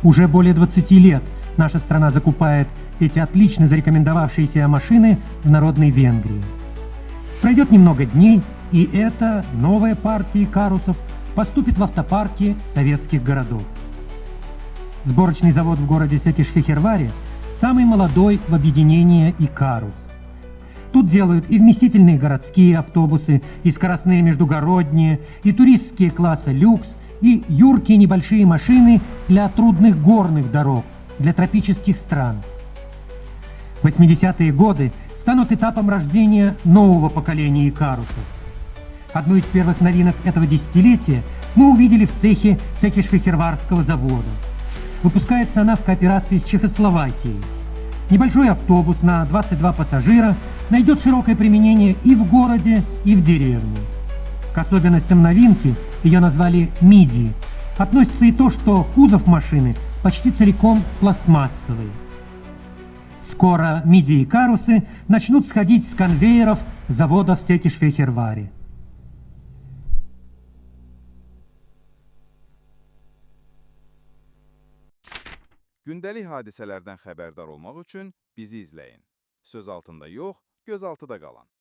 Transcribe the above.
Уже более 20 лет наша страна закупает эти отлично зарекомендовавшиеся машины в народной Венгрии. Пройдет немного дней, и эта новая партия Икарусов поступит в автопарки советских городов. Сборочный завод в городе Секиш-Фехерваре самый молодой в объединении Икарус. Тут делают и вместительные городские автобусы, и скоростные междугородние, и туристские класса люкс, и юркие небольшие машины для трудных горных дорог, для тропических стран. 80-е годы станут этапом рождения нового поколения Икарусов. Одну из первых новинок этого десятилетия мы увидели в цехе Секиш-Фехерварского завода. Выпускается она в кооперации с Чехословакией. Небольшой автобус на 22 пассажира найдет широкое применение и в городе, и в деревне. К особенностям новинки, ее назвали «Миди», относится и то, что кузов машины почти целиком пластмассовый. Скоро «Миди» и «Икарусы» начнут сходить с конвейеров завода в Секиш-Фехерваре. Gündəlik hadisələrdən xəbərdar olmaq üçün bizi izləyin. Söz altında yox, göz altıda qalın.